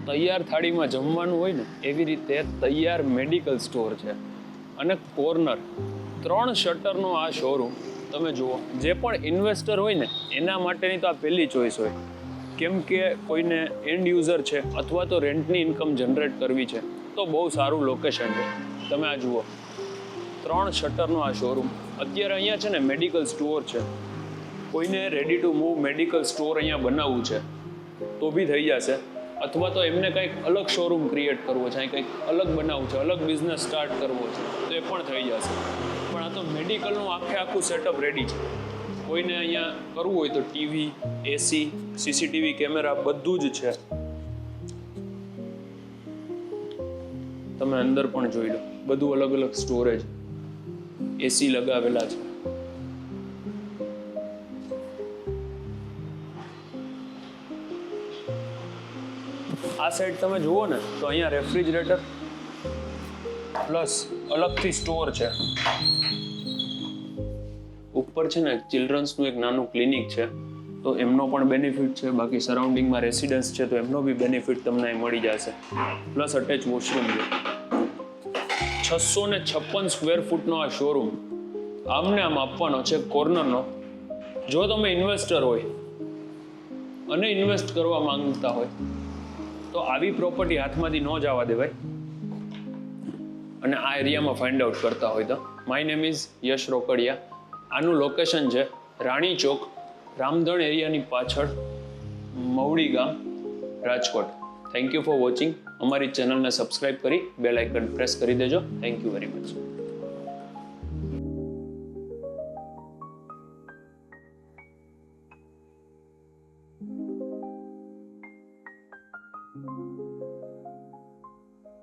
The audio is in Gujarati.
તૈયાર થાળીમાં જમવાનું હોય ને એવી રીતે તૈયાર મેડિકલ સ્ટોર છે અને કોર્નર 3 શટરનો આ શોરૂમ તમે જુઓ. જે પણ ઇન્વેસ્ટર હોય ને એના માટેની તો આ પહેલી ચોઈસ હોય, કેમ કે કોઈને એન્ડ યુઝર છે અથવા તો રેન્ટની ઇન્કમ જનરેટ કરવી છે તો બહુ સારું લોકેશન છે. તમે આ જુઓ 3 શટરનો આ શોરૂમ. અત્યારે અહીંયા છે ને મેડિકલ સ્ટોર છે. કોઈને ready to move medical store અહીંયા બનાવવું છે તો બી થઈ જશે, અથવા તો એમને કંઈક અલગ શોરૂમ ક્રિએટ કરવો છે, કંઈક અલગ બનાવવું છે, અલગ બિઝનેસ સ્ટાર્ટ કરવો છે તો એ પણ થઈ જશે. પણ આ તો મેડિકલનું આખું સેટઅપ રેડી છે. કોઈને અહીંયા કરવું હોય તો ટીવી, એસી, સીસીટીવી કેમેરા બધું જ છે. તમે અંદર પણ જોઈ લો, બધું અલગ અલગ સ્ટોરેજ, એસી લગાવેલા છે. આ સાઈડ તમે જુઓ ને તો અહીંયા રેફ્રિજરેટર પ્લસ અલગથી સ્ટોર છે. ઉપર છે ને ચિલ્ડ્રન્સનું એક નાનું ક્લિનિક છે તો એમનો પણ બેનિફિટ છે. બાકી સરાઉન્ડિંગમાં રેસિડન્સ છે તો એમનો બી બેનિફિટ તમને અહીં મળી જશે. પ્લસ અટેચ વોશરૂમ છે. 656 સ્ક્વેર ફૂટનો આ શોરૂમ આમને આમ આપવાનો છે કોર્નરનો. જો તમે ઇન્વેસ્ટર હોય અને ઇન્વેસ્ટ કરવા માંગતા હોય તો આવી પ્રોપર્ટી હાથમાંથી ન જવા દેવાય અને આ એરિયામાં ફાઇન્ડ આઉટ કરતા હોય તો. માય નેમ ઇઝ યશ રોકડિયા. આનું લોકેશન છે રાણી ચોક, રામધણ એરિયાની પાછળ, મવડી ગામ, Rajkot. Thank you for watching. અમારી ચેનલને સબસ્ક્રાઇબ કરી બેલ આઇકન પ્રેસ કરી દેજો. Thank you very much.